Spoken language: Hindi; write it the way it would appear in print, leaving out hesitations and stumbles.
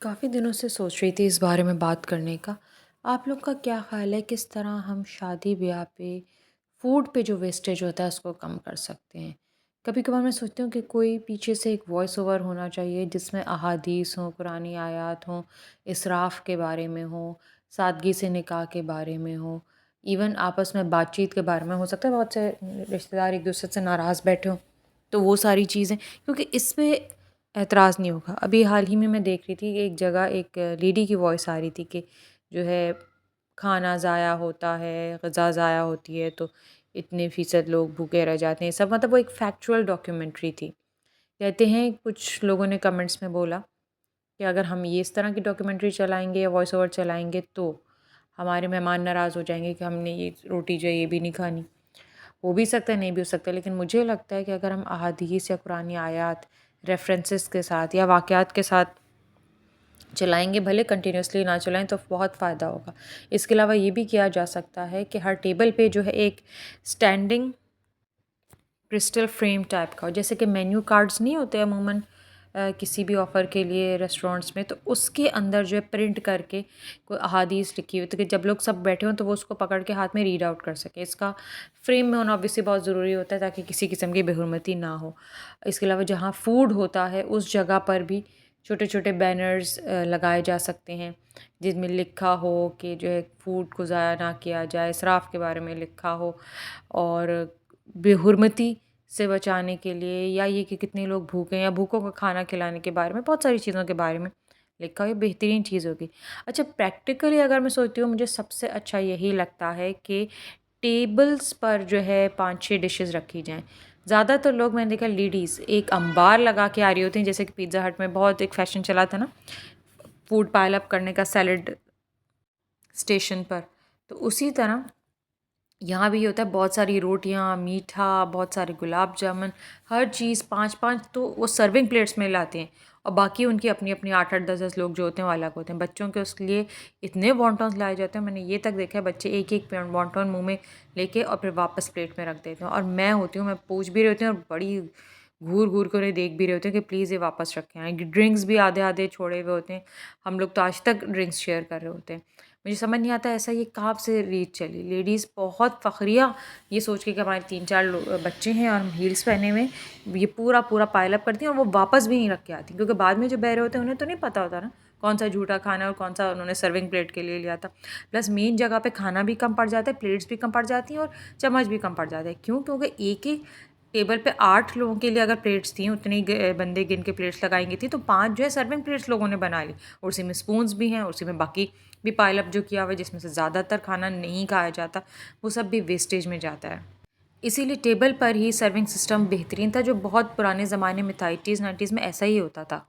काफ़ी दिनों से सोच रही थी इस बारे में बात करने का। आप लोग का क्या ख़्याल है किस तरह हम शादी-ब्याह पे फूड पे जो वेस्टेज होता है उसको कम कर सकते हैं? कभी-कभार मैं सोचती हूँ कि कोई पीछे से एक वॉइस ओवर होना चाहिए जिसमें अहादीस हों, कुरानी आयत हों, इसराफ़ के बारे में हो, सादगी से निकाह के बारे में हो, इवन आपस में बातचीत के बारे में। हो सकता है बहुत से रिश्तेदार एक-दूसरे से नाराज़ बैठे हों, तो वो सारी चीज़ें, क्योंकि इस पे ऐतराज़ नहीं होगा। अभी हाल ही में मैं देख रही थी कि एक जगह एक लेडी की वॉइस आ रही थी कि जो है खाना ज़ाया होता है, ग़िज़ा ज़ाया होती है, तो इतने फ़ीसद लोग भूखे रह जाते हैं। सब मतलब वो एक फैक्चुअल डॉक्यूमेंट्री थी। कहते हैं कुछ लोगों ने कमेंट्स में बोला कि अगर हम ये इस तरह की डॉक्यूमेंट्री चलाएँगे या वॉइस ओवर चलाएँगे तो हमारे मेहमान नाराज़ हो जाएँगे कि हमने ये रोटी जो है ये भी नहीं खानी। हो भी सकता है, नहीं भी हो सकता, लेकिन मुझे लगता है कि अगर हम अहादीस या कुरानी आयत रेफ़रेंसेस के साथ या वाक़यात के साथ चलाएँगे, भले कंटिन्यूअसली ना चलाएँ तो बहुत फ़ायदा होगा। इसके अलावा ये भी किया जा सकता है कि हर टेबल पे जो है एक स्टैंडिंग क्रिस्टल फ्रेम टाइप का हो, जैसे कि मेन्यू कार्ड्स नहीं होते अमूमन किसी भी ऑफ़र के लिए रेस्टोरेंट्स में, तो उसके अंदर जो है प्रिंट करके कोई अहादीस लिखी हुई, तो कि जब लोग सब बैठे हों तो वो उसको पकड़ के हाथ में रीड आउट कर सकें। इसका फ्रेम में होना ऑब्वियसली बहुत ज़रूरी होता है ताकि किसी किस्म की बेहुरमती ना हो। इसके अलावा जहाँ फूड होता है उस जगह पर भी छोटे-छोटे बैनर्स लगाए जा सकते हैं, जिसमें लिखा हो कि जो है फूड को ज़ाया ना किया जाए, इसराफ़ के बारे में लिखा हो, और बेहुरमती से बचाने के लिए, या ये कि कितने लोग भूखे हैं या भूखों को खाना खिलाने के बारे में, बहुत सारी चीज़ों के बारे में लिखा हो, ये बेहतरीन चीज़ होगी। अच्छा, प्रैक्टिकली अगर मैं सोचती हूँ, मुझे सबसे अच्छा यही लगता है कि टेबल्स पर जो है 5-6 डिशेज़ रखी जाएँ। ज़्यादातर लोग मैंने देखा लेडीज़ एक अंबार लगा के आ रही होती हैं, जैसे कि पिज़्ज़ा हट में बहुत एक फ़ैशन चला था ना, फूड पाइल अप करने का सैलेड स्टेशन पर। तो उसी तरह यहाँ भी ये होता है, बहुत सारी रोटियाँ, मीठा, बहुत सारे गुलाब जामुन, हर चीज़ 5-5 तो वो सर्विंग प्लेट्स में लाते हैं, और बाकी उनकी अपनी-अपनी 8-8 10-10 लोग जो होते हैं वो अलग होते हैं। बच्चों के उसके लिए इतने वॉन्टॉन्स लाए जाते हैं, मैंने ये तक देखा है बच्चे एक-एक वॉन्टॉन मुँह में लेके और फिर वापस प्लेट में रख देते हैं, और मैं होती हूँ, मैं पूछ भी रही होती हूँ और बड़ी घूर-घूर के उन्हें देख भी रहे होते हैं कि प्लीज़ ये वापस रखें आएँ। ड्रिंक्स भी आधे-आधे छोड़े हुए होते हैं, हम लोग तो आज तक ड्रिंक्स शेयर कर रहे होते हैं। मुझे समझ नहीं आता ऐसा ये कब से रीत चली। लेडीज़ बहुत फ़खरिया ये सोच के कि हमारे 3-4 बच्चे हैं और हम हील्स पहने हुए हैं, ये पूरा-पूरा पाइल अप करती हैं और वो वापस भी नहीं रख के आती, क्योंकि बाद में जो बह रहे होते हैं उन्हें तो नहीं पता होता ना, कौन-सा झूठा खाना है और कौन-सा उन्होंने सर्विंग प्लेट के लिए लिया था। प्लस मेन जगह पे खाना भी कम पड़ जाता है, प्लेट्स भी कम पड़ जाती हैं और चम्मच भी कम पड़ जाते हैं। क्यों? क्योंकि एक-एक टेबल पे 8 लोगों के लिए अगर प्लेट्स थी, उतनी बंदे गिन के प्लेट्स लगाएँगी थी, तो 5 जो है सर्विंग प्लेट्स लोगों ने बना ली, और उसी में स्पून्स भी हैं, और उसी में बाकी भी पाइल अप जो किया हुआ है, जिसमें से ज़्यादातर खाना नहीं खाया जाता, वो सब भी वेस्टेज में जाता है। इसीलिए टेबल पर ही सर्विंग सिस्टम बेहतरीन था, जो बहुत पुराने ज़माने में था, 80s 90s में ऐसा ही होता था।